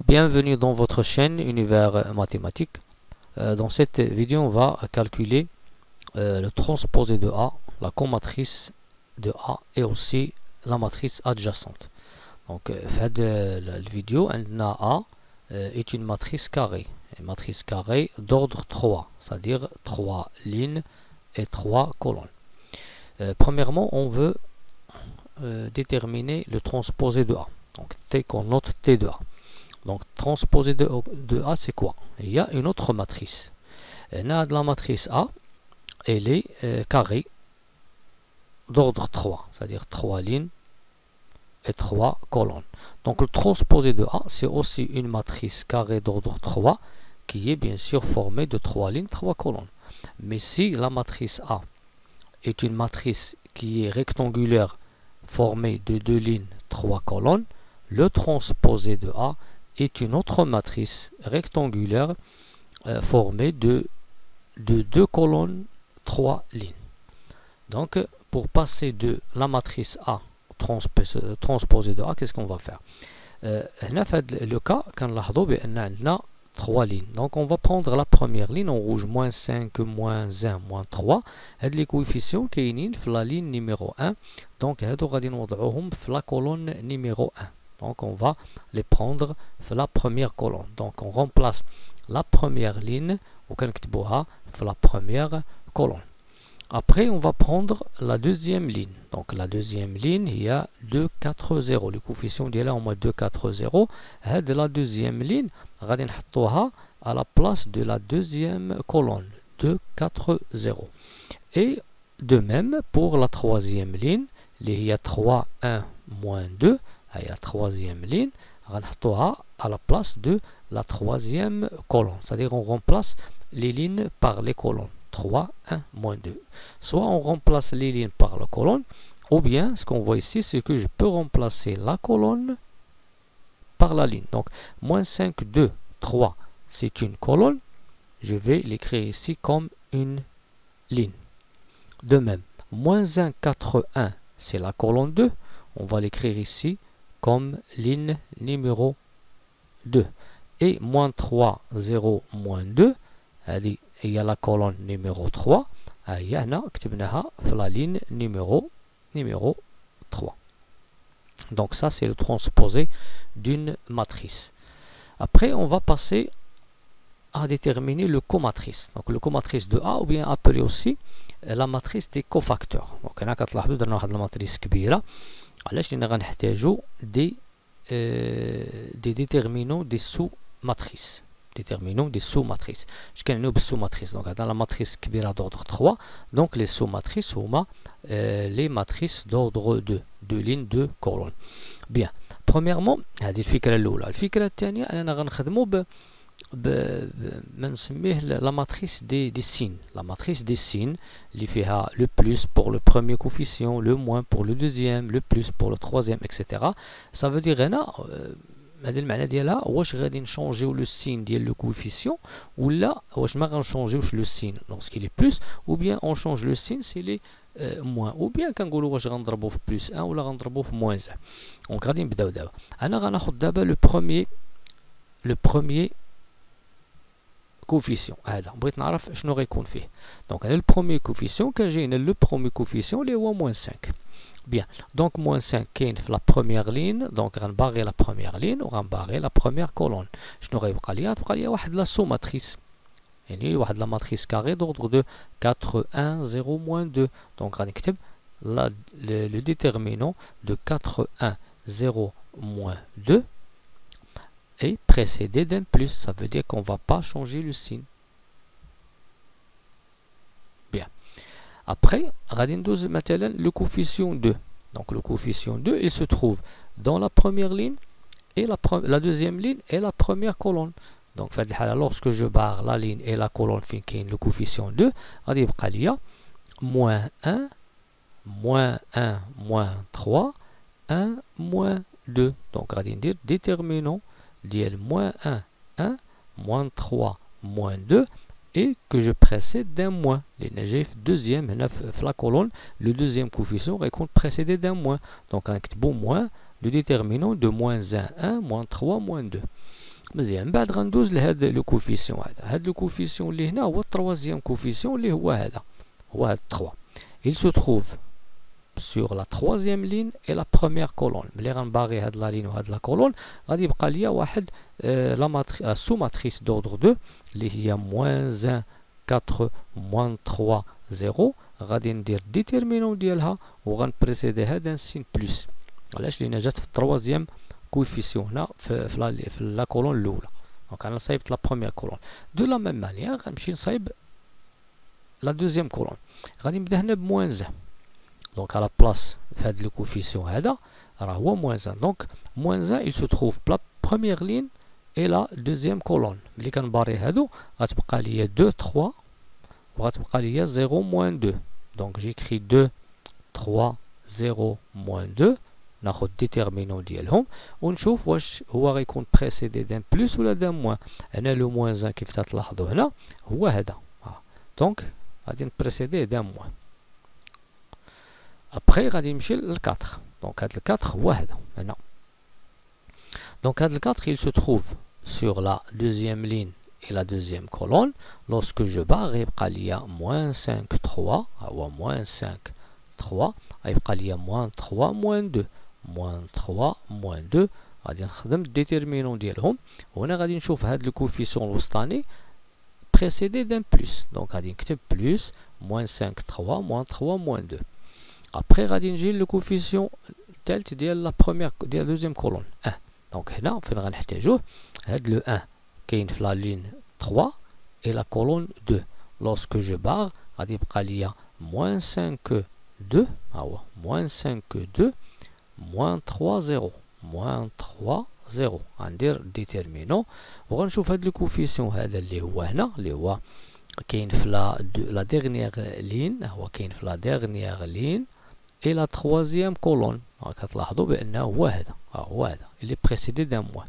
Bienvenue dans votre chaîne Univers Mathématique. Dans cette vidéo, on va calculer le transposé de A, la comatrice de A et aussi la matrice adjacente. Donc, cette vidéo, A est une matrice carrée. Une matrice carrée d'ordre 3, c'est-à-dire 3 lignes et 3 colonnes. Premièrement, on veut déterminer le transposé de A. Donc, T qu'on note T de A. Donc, transposé de A, c'est quoi? Il y a une autre matrice. La matrice A, elle est carrée d'ordre 3, c'est-à-dire 3 lignes et 3 colonnes. Donc, le transposé de A, c'est aussi une matrice carrée d'ordre 3 qui est bien sûr formée de 3 lignes, 3 colonnes. Mais si la matrice A est une matrice qui est rectangulaire formée de 2 lignes, 3 colonnes, le transposé de A est une autre matrice rectangulaire formée de 2 colonnes, 3 lignes. Donc, pour passer de la matrice A transposée de A, qu'est-ce qu'on va faire? Le cas, quand on a 3 lignes. Donc, on va prendre la première ligne en rouge, moins 5, moins 1, moins 3. هاد les coefficients كاينين في la ligne numéro 1. Donc, هادو غادي نوضعوهم في la colonne numéro 1. Donc, on va les prendre في la première colonne. Donc, on remplace la première ligne وكنكتبوها في la première colonne. Après, on va prendre la deuxième ligne. Donc, la deuxième ligne, il y a 2, 4, 0. Le coefficient est là en moins 2, 4, 0. De la deuxième ligne, غادي نحطوها à la place de la deuxième colonne. 2, 4, 0. Et de même pour la troisième ligne, il y a 3, 1, moins 2. Il y a la troisième ligne. غنحطوها à la place de la troisième colonne. C'est-à-dire on remplace les lignes par les colonnes. 3, 1, moins 2. Soit on remplace les lignes par la colonne, ou bien ce qu'on voit ici, c'est que je peux remplacer la colonne par la ligne. Donc, moins 5, 2, 3, c'est une colonne. Je vais l'écrire ici comme une ligne. De même, moins 1, 4, 1, c'est la colonne 2. On va l'écrire ici comme ligne numéro 2. Et moins 3, 0, moins 2, il y a la colonne numéro 3. Il y a la ligne numéro 3. Donc ça, c'est le transposé d'une matrice. Après, on va passer à déterminer le comatrice. Donc le comatrice de A, ou bien appelé aussi la matrice des cofacteurs. Donc هنا كتلاحظوا درنا واحد الماتريس كبيرة. علاش لأن غنحتاجو des déterminants des sous-matrices. Déterminons des sous-matrices. Je connais une sous-matrice. Donc, dans la matrice كبيرة d'ordre 3, donc les sous-matrices sont les matrices d'ordre 2. 2 lignes, 2 colonnes. Bien. Premièrement, هذه الفكرة الأولى. الفكرة الثانية أننا غنخدموا ما نسميه la matrice des signes. La matrice des signes اللي فيها le plus pour le premier coefficient, le moins pour le deuxième, le plus pour le troisième, etc. Ça veut dire هنا هذا المعنى ديالها واش غادي نشونجيو لو سين ديال لو كوفيسيون ولا واش ما غنشونجيوش لو سين لونسكي لي بلس او بيان اون شونج لو سين سي لي موان او بيان كنقولوا واش غنضربوه في بلس 1 ولا غنضربوه في موان 1. دونك غادي نبداو دابا. انا غناخذ دابا لو بروميير كوفيسيون. هذا بغيت نعرف شنو غيكون فيه. دونك انا البروميير كوفيسيون كيجينا لو بروميير كوفيسيون اللي هو موان 5. Bien, donc moins 5 كاين في la première ligne, donc غنباغي la première ligne وغنباغي la première colonne. شنو غيبقى ليا؟ تبقى ليا واحد لا سو ماتريس. يعني واحد لا ماتريس كاري d'ordre de 4 1 0 moins 2. Donc غنكتب le déterminant de 4 1 0 moins 2 est précédé d'un plus. Ça veut dire qu'on ne va pas changer le signe. Bien. Après, غادي ندوز مثلا le coefficient 2. Donc le coefficient 2, il se trouve dans la première ligne et la deuxième ligne et la première colonne. Donc lorsque je barre la ligne et la colonne fin كاين le coefficient 2, غادي يبقى ليا moins 1, moins 1, moins 3, 1, moins 2. Donc غادي ندير déterminant ديال moins 1, 1, moins 3, moins 2 et que je précède d'un moins. Les deuxième, la colonne, le deuxième coefficient récolte précédé d'un moins. Donc, un bon moins, le déterminant de moins 1, 1, moins 3, moins 2. مزيان. من بعد غندوز لهاد لو كوفيسيون هذا. هاد لو كوفيسيون اللي هنا هو التروازيام كوفيسيون اللي هو هذا، هو هاد 3. il se trouve sur la troisième ligne et la première colonne. ملي غنباغي هاد لا لين وهاد لا كولون غادي يبقى ليا واحد لا سو ماتريس دوردر 2 اللي هي موان 1 4 موان 3 0. غادي ندير ديتيرمينون ديالها وغنبريسيديها دان سين بلس. علاش؟ لان جات في التروازيام كوفيسيون هنا في لا كولون الاولى. دونك انا صايبت لا بروميير كولون. دو لا ميم مانيير غنمشي نصايب لا دوزيام كولون. غادي نبدا هنا بموان 1. دونك على بلاص في هاد لو كوفيسيون هذا راه هو موان 1. دونك موان 1 il se trouve بلا بروميير لين اي لا دوزيام كولون. ملي كنباري هادو غتبقى ليا 2 3 وغتبقى ليا 0 موان 2. دونك جيكري 2 3 0 موان 2. ناخد ديتيرمينون ديالهم ونشوف واش هو غيكون بريسيدي دان بلس ولا دان موان. هنا لو موان 1 كيف تلاحظوا هنا هو هذا. دونك غادي نبريسيدي دان موان. ابخي غادي نمشي ل 4. دونك هاد 4 هو هذا هنا. دونك هاد 4 il se trouve sur la deuxième ligne et la deuxième colonne. Lorsque je barre يبقى ليا moins 5 3 هو moins 5 3 غيبقى ليا moins 3 moins 2 moins 3 moins 2. غادي نخدم الديتيرمينون ديالهم وهنا غادي نشوف هاد لو كوفيسيون الوسطاني بريسيدي دان بلس. دونك غادي نكتب بلس moins 5 3 moins 3 moins 2. ابخي غادي نجي لو كوفيسيون الثالث ديال لا بروميير ديال دوزيام كولون 1. دونك هنا فين غنحتاجوه هاد لو 1 كاين في لا لين 3 et la colonne 2. Lorsque je barre غادي يبقى ليا moins 5 2 ها هو moins 5 2 moins 3 0 moins 3 0. غندير ديتيرمينون وغنشوف هاد لو كوفيسيون هذا اللي هو هنا اللي هو كاين في لا ديرنيير لين. هو كاين في لا ديرنيير لين et la troisième colonne. كتلاحظوا بانه هو هذا هو هذا اللي بريسيدي دان موان.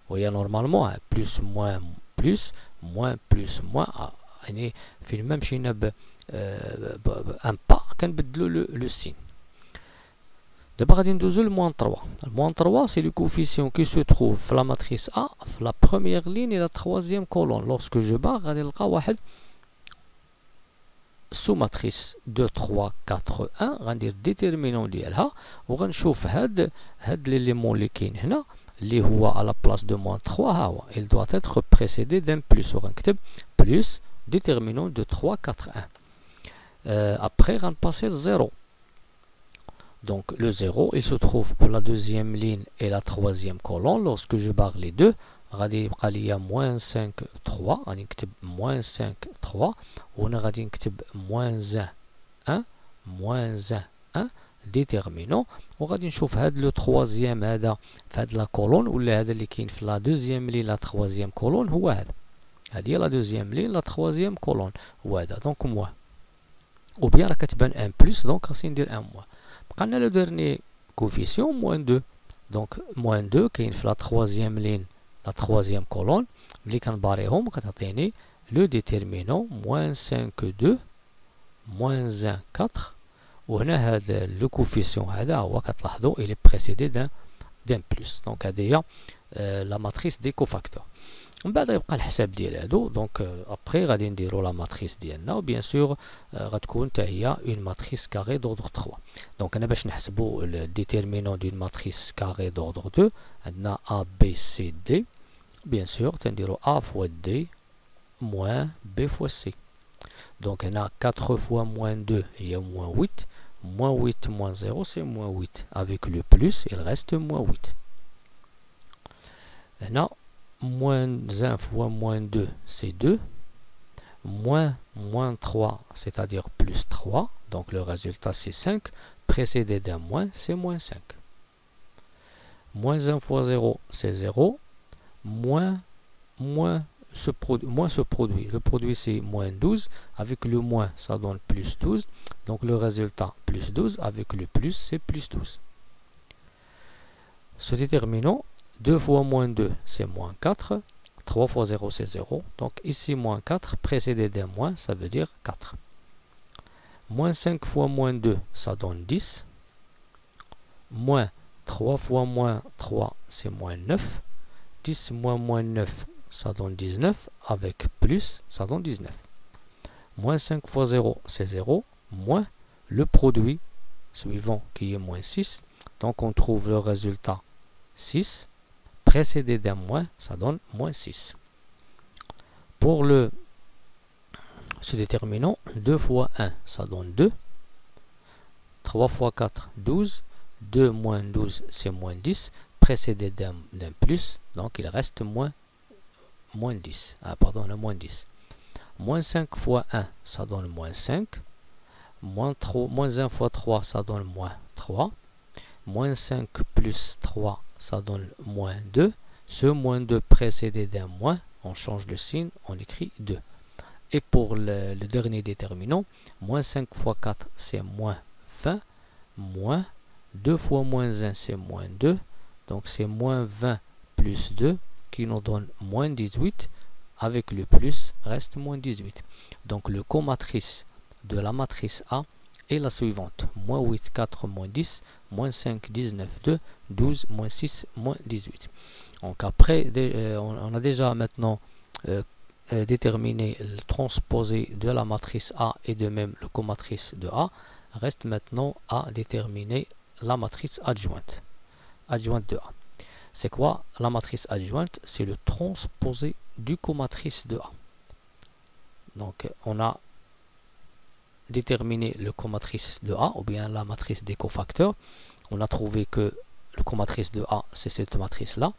وهي نورمالمون بلس موان بلس موان بلس موان. يعني فين ما مشينا ب ان با كنبدلو لو سين. دابا غادي ندوزو لموان 3. الموان 3 سي لو كوفيسيون كي سو تروف في لا ماتريس ا في لا بروميير لين اي لا تروازيام كولون. لورسكو جو باغ غادي نلقى واحد سو ماتريس 2 3 4 1. غندير ديتيرمينون ديالها وغنشوف هاد ليليمون اللي كاين هنا اللي هو على بلاص دو موان 3 ها هو il doit être précédé d'un plus. وغنكتب بلس ديتيرمينون دو 3 4 1. après غنباسي ل 0. donc le 0 il se trouve pour la deuxième ligne et la troisième colonne. lorsque je barre les deux غادي يبقى ليا moins 5 3. غادي نكتب moins 5 3 وهنا غادي نكتب moins 1 moins 1 ديتيرمينون. وغادي نشوف هاد لو تروازيام هذا في هاد لا كولون ولا هذا اللي كاين في لا دوزيام لين لا تروازيام كولون هو هذا. هادي لا دوزيام لين لا تروازيام كولون هو هذا. دونك موان او بيان راه كتبان ان بلس. دونك خاصني ندير ان موان. بقى لنا لو ديرني كوفيسيون موان 2. دونك موان 2 كاين في لا تروازيام لين لا تروازيام كولون. ملي كنباريهم كتعطيني لو ديتيرمينون موان 5 2 موان 1 4. وهنا هذا لو كوفيسيون هذا هو كتلاحظوا الي بريسيدي دان بلس. دونك هذه هي لا ماتريس دي كوفاكتور. من بعد يبقى الحساب ديال هادو. دونك ابري غادي نديرو لا ماتريس ديالنا وبيان سور غتكون حتى هي اون ماتريس كاري دوردر 3. دونك انا باش نحسبوا الديتيرمينون دون ماتريس كاري دوردر 2 عندنا ا بي سي دي. بيان سور تنديرو ا فوا دي موان بي فوا سي. دونك هنا 4 fois moins 2 هي moins 8. Moins 8 moins 0 c'est moins 8. Avec le plus il reste moins 8. Maintenant moins 1 fois moins 2 c'est 2. Moins 3 c'est-à-dire plus 3. Donc le résultat c'est 5. Précédé d'un moins c'est moins 5. Moins 1 fois 0 c'est 0. Moins ce produit. Le produit c'est moins 12. Avec le moins ça donne plus 12. Donc le résultat plus 12. Avec le plus c'est plus 12. Ce déterminant 2 fois moins 2 c'est moins 4. 3 fois 0 c'est 0. Donc ici moins 4 précédé d'un moins ça veut dire 4. Moins 5 fois moins 2 ça donne 10. Moins 3 fois moins 3 c'est moins 9. 10 moins 9, ça donne 19. Avec plus, ça donne 19. Moins 5 fois 0, c'est 0. Moins le produit suivant qui est moins 6. Donc on trouve le résultat 6. Précédé d'un moins, ça donne moins 6. Pour ce déterminant, 2 fois 1, ça donne 2. 3 fois 4, 12. 2 moins 12, c'est moins 10. Précédé d'un plus, donc il reste moins 10. Ah, pardon, le moins 10. Moins 5 fois 1, ça donne moins 5. Moins 1 fois 3, ça donne moins 3. Moins 5 plus 3, ça donne moins 2. Ce moins 2 précédé d'un moins, on change le signe, on écrit 2. Et pour le dernier déterminant, moins 5 fois 4, c'est moins 20. Moins 2 fois moins 1, c'est moins 2. Donc c'est moins 20 plus 2 qui nous donne moins 18. Avec le plus, reste moins 18. Donc le comatrice de la matrice A est la suivante. Moins 8, 4, moins 10, moins 5, 19, 2, 12, moins 6, moins 18. Donc après, on a déjà maintenant déterminé le transposé de la matrice A et de même le comatrice de A. Reste maintenant à déterminer la matrice adjointe. Adjointe de A. C'est quoi la matrice adjointe? C'est le transposé du comatrice de A. Donc on a déterminé le comatrice de A ou bien la matrice des cofacteurs. On a trouvé que le comatrice de A c'est cette matrice là.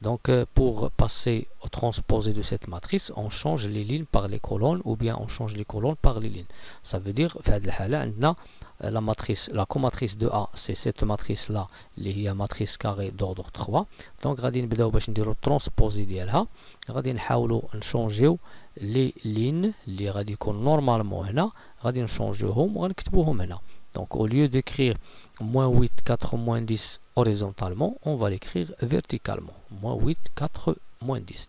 Donc pour passer au transposé de cette matrice, on change les lignes par les colonnes ou bien on change les colonnes par les lignes. Ça veut dire la comatrice de A c'est cette matrice là اللي هي matrice carrée d'ordre 3. Donc غادي نبداو باش نديرو الترانسبوزي ديالها. غادي نحاولوا نشونجيو لي لين اللي غادي يكون نورمالمون هنا غادي نشونجيوهم وغنكتبوهم هنا. Donc au lieu d'écrire moins 8, 4, moins 10 horizontalement, on va l'écrire verticalement. Moins 8, 4, moins 10.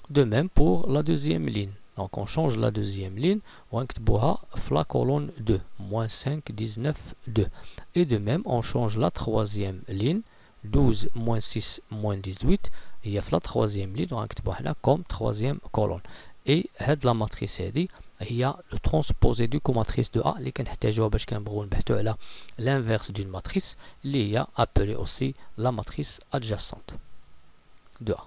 De même pour la deuxième ligne. Donc on change la deuxième ligne. On va la colonne 2. Moins 5, 19, 2. Et de même, on change la troisième ligne. 12, moins 6, moins 18. Et il y a la troisième ligne. On va comme troisième colonne. Et la matrice هذه هي le transposé du comatrice de A اللي كنحتاجوها باش كنبغيو نبحثوا على l'inverse d'une matrice اللي هي appelée aussi la matrice adjacente de A.